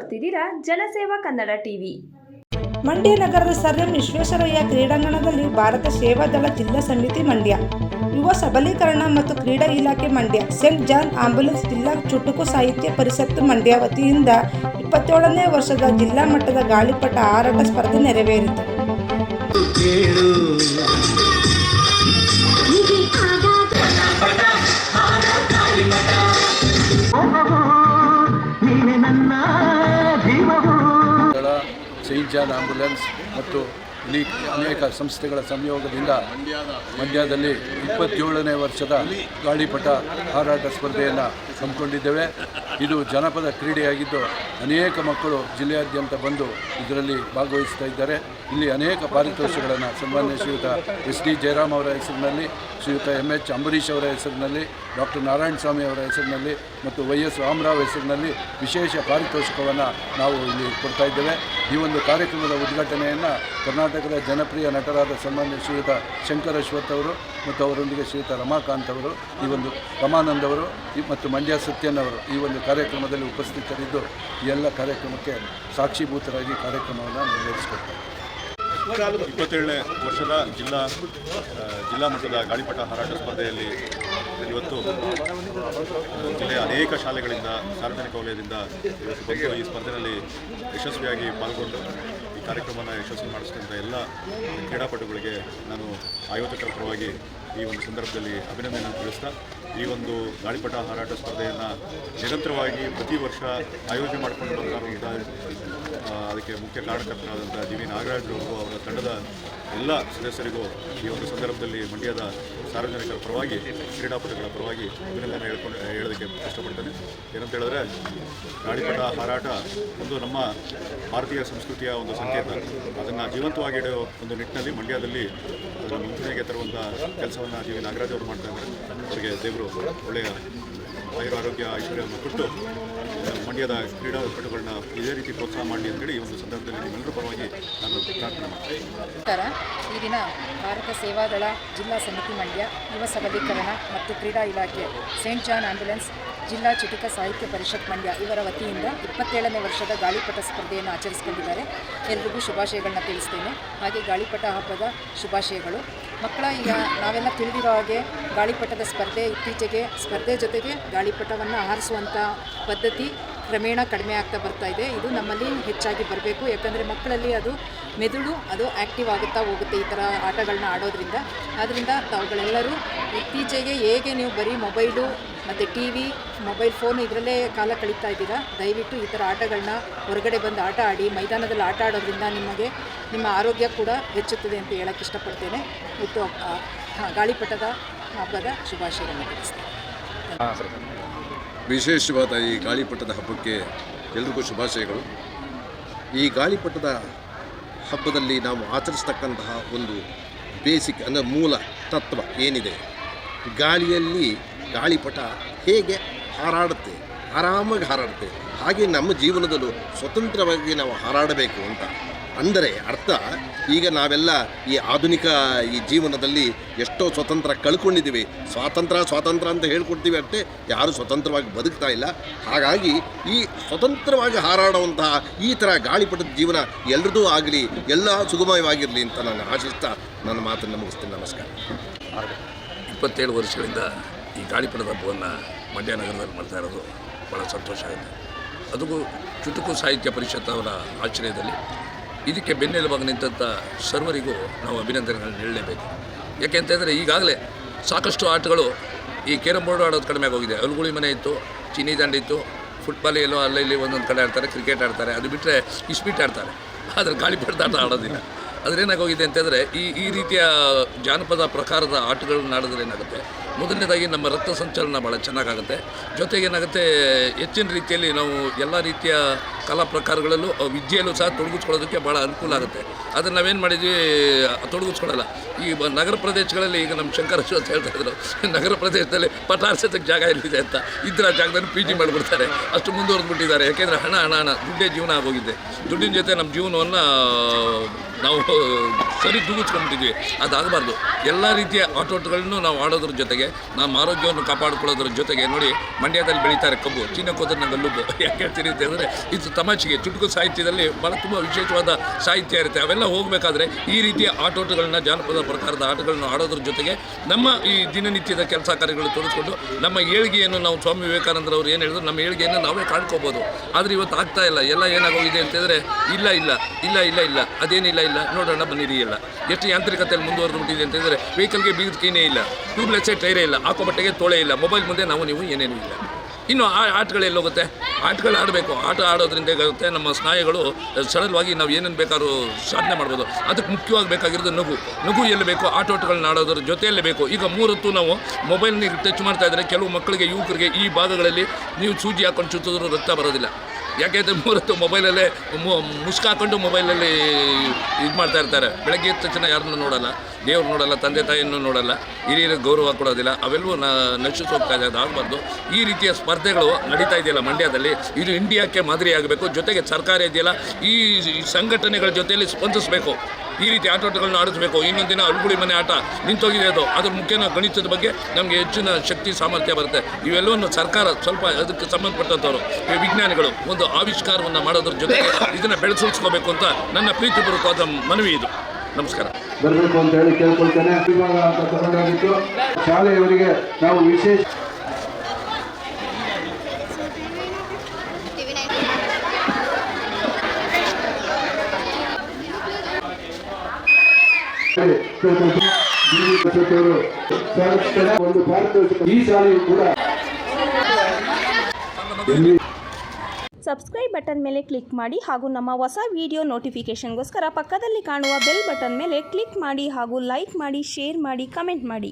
ನೋಡ್ತಿದ್ದೀರಾ ಜನಸೇವಾ ಕನ್ನಡ ಟಿವಿ. ಮಂಡ್ಯ ನಗರದ ಸರ್ ಎಂ ವಿಶ್ವೇಶ್ವರಯ್ಯ ಕ್ರೀಡಾಂಗಣದಲ್ಲಿ ಭಾರತ ಸೇವಾದಳ ಜಿಲ್ಲಾ ಸಮಿತಿ ಮಂಡ್ಯ, ಯುವ ಸಬಲೀಕರಣ ಮತ್ತು ಕ್ರೀಡಾ ಇಲಾಖೆ ಮಂಡ್ಯ, ಸೇಂಟ್ ಜಾನ್ ಆಂಬ್ಯುಲೆನ್ಸ್ ಜಿಲ್ಲಾ ಚುಟುಕು ಸಾಹಿತ್ಯ ಪರಿಷತ್ತು ಮಂಡ್ಯ ವತಿಯಿಂದ 27ನೇ ವರ್ಷದ ಜಿಲ್ಲಾ ಮಟ್ಟದ ಗಾಳಿಪಟ ಹಾರಾಟ ಸ್ಪರ್ಧೆ ನೆರವೇರಿತು. ಸೇಂಟ್ ಜಾನ್ ಆಂಬ್ಯುಲೆನ್ಸ್ ಮತ್ತು ಇಲ್ಲಿ ಅನೇಕ ಸಂಸ್ಥೆಗಳ ಸಂಯೋಗದಿಂದ ಮಂಡ್ಯದಲ್ಲಿ 27ನೇ ವರ್ಷದ ಗಾಳಿಪಟ ಹಾರಾಟ ಸ್ಪರ್ಧೆಯನ್ನು ಹಮ್ಮಿಕೊಂಡಿದ್ದೇವೆ. ಇದು ಜನಪದ ಕ್ರೀಡೆಯಾಗಿದ್ದು ಅನೇಕ ಮಕ್ಕಳು ಜಿಲ್ಲೆಯಾದ್ಯಂತ ಬಂದು ಇದರಲ್ಲಿ ಭಾಗವಹಿಸ್ತಾ ಇದ್ದಾರೆ. ಇಲ್ಲಿ ಅನೇಕ ಪಾರಿತೋಷಿಕಗಳನ್ನು ಸನ್ಮಾನ್ಯ ಶ್ರೀಯುತ SD ಜಯರಾಮ್ ಅವರ ಹೆಸರಿನಲ್ಲಿ, ಶ್ರೀಯುತ MH ಅಂಬರೀಷ್ ಅವರ ಹೆಸರಿನಲ್ಲಿ, ಡಾಕ್ಟರ್ ನಾರಾಯಣ ಸ್ವಾಮಿ ಅವರ ಹೆಸರಿನಲ್ಲಿ ಮತ್ತು YS ರಾಮರಾವ್ ಹೆಸರಿನಲ್ಲಿ ವಿಶೇಷ ಪಾರಿತೋಷಿಕವನ್ನು ನಾವು ಇಲ್ಲಿ ಕೊಡ್ತಾ ಇದ್ದೇವೆ. ಈ ಒಂದು ಕಾರ್ಯಕ್ರಮದ ಉದ್ಘಾಟನೆಯನ್ನು ಕರ್ನಾಟಕದ ಜನಪ್ರಿಯ ನಟರಾದ ಸನ್ಮಾನ್ಯ ಶ್ರೀಯುತ ಶಂಕರ್ ಅಶ್ವಥ್ ಅವರು ಮತ್ತು ಅವರೊಂದಿಗೆ ಶ್ರೀಯುತ ರಮಾಕಾಂತ್ ಅವರು, ಈ ಒಂದು ರಮಾನಂದ್ ಅವರು ಮತ್ತು ಮಂಡ್ಯ ಸತ್ಯನ್ ಅವರು ಈ ಒಂದು ಕಾರ್ಯಕ್ರಮದಲ್ಲಿ ಉಪಸ್ಥಿತರಿದ್ದು ಈ ಎಲ್ಲ ಕಾರ್ಯಕ್ರಮಕ್ಕೆ ಸಾಕ್ಷೀಭೂತರಾಗಿ ಕಾರ್ಯಕ್ರಮವನ್ನು ನೆರವೇರಿಸಿಕೊಡ್ತಾರೆ. 27ನೇ ವರ್ಷದ ಜಿಲ್ಲಾ ಮಟ್ಟದ ಗಾಳಿಪಟ ಹಾರಾಟ ಸ್ಪರ್ಧೆಯಲ್ಲಿ ಇವತ್ತು ಜಿಲ್ಲೆಯ ಅನೇಕ ಶಾಲೆಗಳಿಂದ, ಸಾರ್ವಜನಿಕ ವಲಯದಿಂದ ಇವತ್ತು ಬಂದು ಈ ಸ್ಪರ್ಧೆಯಲ್ಲಿ ಯಶಸ್ವಿಯಾಗಿ ಪಾಲ್ಗೊಂಡು ಈ ಕಾರ್ಯಕ್ರಮವನ್ನು ಯಶಸ್ವಿ ಮಾಡಿಸಿದಂಥ ಎಲ್ಲ ಕ್ರೀಡಾಪಟುಗಳಿಗೆ ನಾನು ಆಯೋಜಕರ ಪರವಾಗಿ ಈ ಒಂದು ಸಂದರ್ಭದಲ್ಲಿ ಅಭಿನಂದನೆಯನ್ನು ತಿಳಿಸ್ತಾ, ಈ ಒಂದು ಗಾಳಿಪಟ ಹಾರಾಟ ಸ್ಪರ್ಧೆಯನ್ನು ನಿರಂತರವಾಗಿ ಪ್ರತಿ ವರ್ಷ ಆಯೋಜನೆ ಮಾಡಿಕೊಂಡು ಬರ್ತಾ ಅದಕ್ಕೆ ಮುಖ್ಯ ಕಾರಣಕರ್ತರಾದಂಥ GV ನಾಗರಾಜ್ರವರು ಅವರ ತಂಡದ ಎಲ್ಲ ಸದಸ್ಯರಿಗೂ ಈ ಒಂದು ಸಂದರ್ಭದಲ್ಲಿ ಮಂಡ್ಯದ ಸಾರ್ವಜನಿಕರ ಪರವಾಗಿ, ಕ್ರೀಡಾಪಟುಗಳ ಪರವಾಗಿ ಅಭಿನಂದನೆ ಹೇಳೋದಕ್ಕೆ ಇಷ್ಟಪಡ್ತೇನೆ. ಏನಂತ ಹೇಳಿದ್ರೆ, ಗಾಳಿಪಟ ಹಾರಾಟ ಒಂದು ನಮ್ಮ ಭಾರತೀಯ ಸಂಸ್ಕೃತಿಯ ಒಂದು ಸಂಕೇತ. ಅದನ್ನು ಜೀವಂತವಾಗಿ ಇಡೋ ಒಂದು ನಿಟ್ಟಿನಲ್ಲಿ ಮಂಡ್ಯದಲ್ಲಿ ಅದನ್ನು ಮುಂಚೂಣಿಗೆ ತರುವಂಥ ಕೆಲಸವನ್ನು GV ನಾಗರಾಜ್ ಅವರು ಮಾಡ್ತಾ ಇದ್ದಾರೆ. ಅವರಿಗೆ ದೇವರು ಒಳ್ಳೆಯ ಆರೋಗ್ಯ ಐಶ್ವರ್ಯವನ್ನು ಕೊಟ್ಟು ಮಂಡ್ಯದ ಕ್ರೀಡಾಪಟುಗಳನ್ನ ಇದೇ ರೀತಿ ಪ್ರೋತ್ಸಾಹ ಮಾಡಲಿ ಅಂತೇಳಿ ಈ ಒಂದು ಸಂದರ್ಭದಲ್ಲಿ ನಿಮ್ಮೆಲ್ಲರ ಪರವಾಗಿ ನಾನು ಪ್ರಾರ್ಥನೆ ಮಾಡ್ತೀನಿ. ಈ ದಿನ ಭಾರತ ಸೇವಾದಳ ಜಿಲ್ಲಾ ಸಮಿತಿ ಮಂಡ್ಯ, ಯುವ ಸಬಲೀಕರಣ ಮತ್ತು ಕ್ರೀಡಾ ಇಲಾಖೆ, ಸೇಂಟ್ ಜಾನ್ ಆಂಬ್ಯುಲೆನ್ಸ್ ಜಿಲ್ಲಾ ಚುಟುಕ ಸಾಹಿತ್ಯ ಪರಿಷತ್ ಮಂಡ್ಯ ಇವರ ವತಿಯಿಂದ 27ನೇ ವರ್ಷದ ಗಾಳಿಪಟ ಸ್ಪರ್ಧೆಯನ್ನು ಆಚರಿಸಿಕೊಂಡಿದ್ದಾರೆ. ಎಲ್ರಿಗೂ ಶುಭಾಶಯಗಳನ್ನ ತಿಳಿಸ್ತೇನೆ. ಹಾಗೆ ಗಾಳಿಪಟ ಹಬ್ಬದ ಶುಭಾಶಯಗಳು. ಮಕ್ಕಳ, ಈಗ ನಾವೆಲ್ಲ ತಿಳಿದಿರೋ ಹಾಗೆ ಗಾಳಿಪಟದ ಸ್ಪರ್ಧೆ ಇತ್ತೀಚೆಗೆ ಸ್ಪರ್ಧೆ ಜೊತೆಗೆ ಗಾಳಿಪಟವನ್ನು ಹಾರಿಸುವಂಥ ಪದ್ಧತಿ ಕ್ರಮೇಣ ಕಡಿಮೆ ಆಗ್ತಾ ಬರ್ತಾ ಇದೆ. ಇದು ನಮ್ಮಲ್ಲಿ ಹೆಚ್ಚಾಗಿ ಬರಬೇಕು. ಯಾಕಂದರೆ ಮಕ್ಕಳಲ್ಲಿ ಅದು ಮೆದುಳು ಅದು ಆ್ಯಕ್ಟಿವ್ ಆಗುತ್ತಾ ಹೋಗುತ್ತೆ ಈ ಥರ ಆಟಗಳನ್ನ ಆಡೋದ್ರಿಂದ. ಆದ್ದರಿಂದ ತಾವುಗಳೆಲ್ಲರೂ ಇತ್ತೀಚೆಗೆ ಹೇಗೆ ನೀವು ಬರೀ ಮೊಬೈಲು ಮತ್ತು TV, ಮೊಬೈಲ್ ಫೋನು ಇದರಲ್ಲೇ ಕಾಲ ಕಳೀತಾ ಇದ್ದೀರಾ, ದಯವಿಟ್ಟು ಈ ಥರ ಆಟಗಳನ್ನ ಹೊರಗಡೆ ಬಂದು ಆಟ ಆಡಿ, ಮೈದಾನದಲ್ಲಿ ಆಟ ಆಡೋದ್ರಿಂದ ನಿಮ್ಮ ಆರೋಗ್ಯ ಕೂಡ ಹೆಚ್ಚುತ್ತದೆ ಅಂತ ಹೇಳೋಕ್ಕೆ ಇಷ್ಟಪಡ್ತೇನೆ. ಮತ್ತು ಗಾಳಿಪಟದ ಹಬ್ಬದ ಶುಭಾಶಯಗಳನ್ನು ತಿಳಿಸ್ತೇನೆ. ವಿಶೇಷವಾದ ಈ ಗಾಳಿಪಟದ ಹಬ್ಬಕ್ಕೆ ಎಲ್ರಿಗೂ ಶುಭಾಶಯಗಳು. ಈ ಗಾಳಿಪಟದ ಹಬ್ಬದಲ್ಲಿ ನಾವು ಆಚರಿಸ್ತಕ್ಕಂತಹ ಒಂದು ಬೇಸಿಕ್ ಅಂದರೆ ಮೂಲ ತತ್ವ ಏನಿದೆ, ಗಾಳಿಯಲ್ಲಿ ಗಾಳಿಪಟ ಹೇಗೆ ಹಾರಾಡುತ್ತೆ, ಆರಾಮಾಗಿ ಹಾರಾಡುತ್ತೆ, ಹಾಗೆ ನಮ್ಮ ಜೀವನದಲ್ಲೂ ಸ್ವತಂತ್ರವಾಗಿ ನಾವು ಹಾರಾಡಬೇಕು ಅಂತ. ಅಂದರೆ ಅರ್ಥ, ಈಗ ನಾವೆಲ್ಲ ಈ ಆಧುನಿಕ ಈ ಜೀವನದಲ್ಲಿ ಎಷ್ಟೋ ಸ್ವತಂತ್ರ ಕಳ್ಕೊಂಡಿದ್ದೀವಿ. ಸ್ವಾತಂತ್ರ್ಯ ಅಂತ ಹೇಳ್ಕೊಡ್ತೀವಿ ಅಷ್ಟೇ, ಯಾರೂ ಸ್ವತಂತ್ರವಾಗಿ ಬದುಕ್ತಾ ಇಲ್ಲ. ಹಾಗಾಗಿ ಈ ಸ್ವತಂತ್ರವಾಗಿ ಹಾರಾಡುವಂತಹ ಈ ಥರ ಗಾಳಿಪಟದ ಜೀವನ ಎಲ್ರದೂ ಆಗಲಿ, ಎಲ್ಲ ಸುಗಮವಾಗಿರಲಿ ಅಂತ ನಾನು ಆಶಿಸ್ತಾ ನನ್ನ ಮಾತನ್ನು ಮುಗಿಸ್ತೀನಿ. ನಮಸ್ಕಾರ. 27 ವರ್ಷಗಳಿಂದ ಈ ಗಾಳಿಪಟದ ಹಬ್ಬವನ್ನು ಮಂಡ್ಯ ನಗರದಲ್ಲಿ ಮಾಡ್ತಾ ಇರೋದು ಭಾಳ ಸಂತೋಷ ಆಗುತ್ತೆ. ಅದಕ್ಕೂ ಚುಟುಕು ಸಾಹಿತ್ಯ ಪರಿಷತ್ ಅವರ ಆಶ್ರಯದಲ್ಲಿ ಇದಕ್ಕೆ ಬೆನ್ನೆಲುಬಾಗಿ ನಿಂತಂಥ ಸರ್ವರಿಗೂ ನಾವು ಅಭಿನಂದನೆಗಳನ್ನ ಹೇಳಲೇಬೇಕು. ಯಾಕೆಂತಂದರೆ ಈಗಾಗಲೇ ಸಾಕಷ್ಟು ಆಟಗಳು, ಈ ಕೇರಮ್ ಬೋರ್ಡ್ ಆಡೋದು ಕಡಿಮೆ ಆಗೋಗಿದೆ. ಅಲ್ಗುಳಿ ಮನೆ ಇತ್ತು, ಚಿನ್ನಿ ದಂಡ ಇತ್ತು, ಫುಟ್ಬಾಲ್ ಎಲ್ಲೋ ಅಲ್ಲಲ್ಲಿ ಒಂದೊಂದು ಕಡೆ ಆಡ್ತಾರೆ, ಕ್ರಿಕೆಟ್ ಆಡ್ತಾರೆ, ಅದು ಬಿಟ್ಟರೆ ಇಸ್ಪೀಟ್ ಆಡ್ತಾರೆ. ಆದರೆ ಗಾಳಿಪಟದ ಆಟ ಆಡೋದಿಲ್ಲ. ಅದರೇನಾಗೋಗಿದೆ ಅಂತಂದರೆ ಈ ರೀತಿಯ ಜಾನಪದ ಪ್ರಕಾರದ ಆಟಗಳನ್ನ ಆಡಿದ್ರೆ ಏನಾಗುತ್ತೆ, ಮೊದಲನೇದಾಗಿ ನಮ್ಮ ರಕ್ತ ಸಂಚಲನ ಭಾಳ ಚೆನ್ನಾಗಾಗುತ್ತೆ. ಜೊತೆಗೇನಾಗುತ್ತೆ, ಹೆಚ್ಚಿನ ರೀತಿಯಲ್ಲಿ ನಾವು ಎಲ್ಲ ರೀತಿಯ ಕಲಾ ಪ್ರಕಾರಗಳಲ್ಲೂ ವಿದ್ಯೆಯಲ್ಲೂ ಸಹ ತೊಡಗಿಸ್ಕೊಳ್ಳೋದಕ್ಕೆ ಭಾಳ ಅನುಕೂಲ ಆಗುತ್ತೆ. ಅದನ್ನು ನಾವೇನು ಮಾಡಿದ್ವಿ, ತೊಡಗಿಸ್ಕೊಳ್ಳಲ್ಲ. ಈ ನಗರ ಪ್ರದೇಶಗಳಲ್ಲಿ ಈಗ ನಮ್ಮ ಶಂಕರ್ ಅಶ್ವಥ್ ಹೇಳ್ತಾಯಿದ್ರು, ನಗರ ಪ್ರದೇಶದಲ್ಲಿ ಪಟ ಆರಿಸೋದಕ್ಕೆ ಜಾಗ ಎಲ್ಲಿದೆ ಅಂತ, ಇದ್ರ ಜಾಗದಲ್ಲಿ PG ಮಾಡಿಬಿಡ್ತಾರೆ. ಅಷ್ಟು ಮುಂದುವರೆದ್ಬಿಟ್ಟಿದ್ದಾರೆ. ಯಾಕೆಂದರೆ ಹಣ ದುಡ್ಡೇ ಜೀವನ ಆಗೋಗಿದೆ. ದುಡ್ಡಿನ ಜೊತೆ ನಮ್ಮ ಜೀವನವನ್ನು ನಾವು ಸರಿ ತೂಗಿಸ್ಕೊಂಡ್ಬಿಟ್ಟಿದ್ವಿ. ಅದಾಗಬಾರ್ದು. ಎಲ್ಲ ರೀತಿಯ ಆಟೋಟಗಳನ್ನು ನಾವು ಆಡೋದ್ರ ಜೊತೆಗೆ ನಮ್ಮ ಆರೋಗ್ಯವನ್ನು ಕಾಪಾಡಿಕೊಳ್ಳೋದ್ರ ಜೊತೆಗೆ ನೋಡಿ ಮಂಡ್ಯದಲ್ಲಿ ಬೆಳೀತಾರೆ ಕಬ್ಬು, ಚಿನ್ನಕ್ಕೋದ್ರನ್ನ ಗಲ್ಲುಬ್ಬು. ಯಾಕೆ ಹೇಳ್ತೀನಿ ಅಂತಂದರೆ ಇದು ತಮಾಷೆಗೆ ಚುಟುಕು ಸಾಹಿತ್ಯದಲ್ಲಿ ಭಾಳ ತುಂಬ ವಿಶೇಷವಾದ ಸಾಹಿತ್ಯ ಇರುತ್ತೆ. ಅವೆಲ್ಲ ಹೋಗಬೇಕಾದ್ರೆ ಈ ರೀತಿಯ ಆಟೋಟಗಳನ್ನ ಜಾನಪದ ಪ್ರಕಾರದ ಆಟಗಳನ್ನು ಆಡೋದ್ರ ಜೊತೆಗೆ ನಮ್ಮ ಈ ದಿನನಿತ್ಯದ ಕೆಲಸ ಕಾರ್ಯಗಳು ತೋರಿಸ್ಕೊಂಡು ನಮ್ಮ ಏಳಿಗೆಯನ್ನು ನಾವು ಸ್ವಾಮಿ ವಿವೇಕಾನಂದರವ್ರು ಏನು ಹೇಳಿದ್ರು ನಮ್ಮ ಏಳಿಗೆಯನ್ನು ನಾವೇ ಕಾಣ್ಕೋಬೋದು. ಆದರೆ ಇವತ್ತು ಆಗ್ತಾ ಇಲ್ಲ. ಎಲ್ಲ ಏನಾಗೋಗಿದೆ ಅಂತಂದರೆ ಇಲ್ಲ ಅದೇನಿಲ್ಲ ನೋಡೋಣ ಬನ್ನಿರಿ. ಇಲ್ಲ ಎಷ್ಟು ಯಾಂತ್ರಿಕತೆಯಲ್ಲಿ ಮುಂದುವರೆದುಬಿಟ್ಟಿದೆ ಅಂತಂದರೆ ವೆಹಿಕಲ್ಗೆ ಬೀಗದ ಕೀನೇ ಇಲ್ಲ, ಟ್ಯೂಬ್ಲೆಸ್ಸೇ ಟೈರೇ ಇಲ್ಲ, ಹಾಕೋ ಬಟ್ಟೆಗೆ ತೋಳೆ ಇಲ್ಲ, ಮೊಬೈಲ್ ಮುಂದೆ ನೀವು ಏನೇನೂ ಇಲ್ಲ. ಇನ್ನು ಆಟಗಳೆಲ್ಲೋಗುತ್ತೆ? ಆಟಗಳು ಆಡಬೇಕು. ಆಟ ಆಡೋದ್ರಿಂದ ಏನಾಗುತ್ತೆ, ನಮ್ಮ ಸ್ನಾಯುಗಳು ಸರಳವಾಗಿ ನಾವು ಏನೇನು ಬೇಕಾದ್ರೂ ಸಾಧನೆ ಮಾಡ್ಬೋದು. ಅದಕ್ಕೆ ಮುಖ್ಯವಾಗಿ ಬೇಕಾಗಿರೋದು ನಗು ಎಲ್ಲಿ ಬೇಕು, ಆಟೋಟಗಳನ್ನ ಆಡೋದ್ರ ಜೊತೆಯಲ್ಲೇ ಬೇಕು. ಈಗ 3 ಹೊತ್ತು ನಾವು ಮೊಬೈಲ್ನ ಟಚ್ ಮಾಡ್ತಾ ಇದ್ದರೆ ಕೆಲವು ಮಕ್ಕಳಿಗೆ, ಯುವಕರಿಗೆ ಈ ಭಾಗಗಳಲ್ಲಿ ನೀವು ಸೂಜಿ ಹಾಕೊಂಡು ಚುತ್ತಿದ್ರೂ ರಕ್ತ ಬರೋದಿಲ್ಲ. ಯಾಕೆಂದರೆ 3 ಹೊತ್ತು ಮೊಬೈಲಲ್ಲೇ ಮುಸ್ಕಾಕೊಂಡು ಮೊಬೈಲಲ್ಲಿ ಇದು ಮಾಡ್ತಾ ಇರ್ತಾರೆ. ಬೆಳಗ್ಗೆ ಎದ್ದ ತಕ್ಷಣ ಯಾರನ್ನೂ ನೋಡೋಲ್ಲ, ದೇವ್ರು ನೋಡೋಲ್ಲ, ತಂದೆ ತಾಯಿಯನ್ನು ನೋಡೋಲ್ಲ, ಹಿರಿಯರಿಗೆ ಗೌರವ ಕೊಡೋದಿಲ್ಲ. ಅವೆಲ್ಲವೂ ನಶಿಸಿ ಹೋಗ್ತಾ ಇದೆ. ಅದಾಗಬಾರ್ದು. ಈ ರೀತಿಯ ಸ್ಪರ್ಧೆಗಳು ನಡೀತಾ ಇದೆಯಲ್ಲ ಮಂಡ್ಯದಲ್ಲಿ, ಇದು ಇಂಡಿಯಾಕ್ಕೆ ಮಾದರಿಯಾಗಬೇಕು. ಜೊತೆಗೆ ಸರ್ಕಾರ ಇದೆಯಲ್ಲ, ಈ ಸಂಘಟನೆಗಳ ಜೊತೆಯಲ್ಲಿ ಸ್ಪಂದಿಸಬೇಕು. ಈ ರೀತಿ ಆಟೋಟಗಳನ್ನ ಆಡಿಸಬೇಕು. ಇನ್ನೊಂದು ದಿನ ಅಳುಗುಳಿ ಮನೆ ಆಟ ನಿಂತೋಗಿದೆ. ಅದ್ರ ಮುಖ್ಯನ ಗಣಿತದ ಬಗ್ಗೆ ನಮಗೆ ಹೆಚ್ಚಿನ ಶಕ್ತಿ ಸಾಮರ್ಥ್ಯ ಬರುತ್ತೆ. ಇವೆಲ್ಲವನ್ನು ಸರ್ಕಾರ ಸ್ವಲ್ಪ ಅದಕ್ಕೆ ಸಂಬಂಧಪಟ್ಟಂಥವ್ರು ವಿಜ್ಞಾನಿಗಳು ಒಂದು ಆವಿಷ್ಕಾರವನ್ನು ಮಾಡೋದ್ರ ಜೊತೆಗೆ ಇದನ್ನು ಬೆಳೆಸೋಸ್ಕೋಬೇಕು ಅಂತ ನನ್ನ ಪ್ರೀತಿಪೂರ್ವಕವಾದ ಮನವಿ ಇದು. ನಮಸ್ಕಾರ. ಬರಬೇಕು ಅಂತ ಹೇಳಿ ಕೇಳ್ಕೊಳ್ತೇನೆ. ವಿಭಾಗ ಅಂತ ತಗೊಂಡಾಗಿತ್ತು ಶಾಲೆಯವರಿಗೆ ನಾವು ವಿಶೇಷ ಒಂದು ಭಾರತ ಈ ಶಾಲೆಯು ಕೂಡ ಸಬ್ಸ್ಕ್ರೈಬ್ ಬಟನ್ ಮೇಲೆ ಕ್ಲಿಕ್ ಮಾಡಿ ಹಾಗೂ ನಮ್ಮ ಹೊಸ ವಿಡಿಯೋ ನೋಟಿಫಿಕೇಷನ್ಗೋಸ್ಕರ ಪಕ್ಕದಲ್ಲಿ ಕಾಣುವ ಬೆಲ್ ಬಟನ್ ಮೇಲೆ ಕ್ಲಿಕ್ ಮಾಡಿ ಹಾಗೂ ಲೈಕ್ ಮಾಡಿ, ಶೇರ್ ಮಾಡಿ, ಕಮೆಂಟ್ ಮಾಡಿ.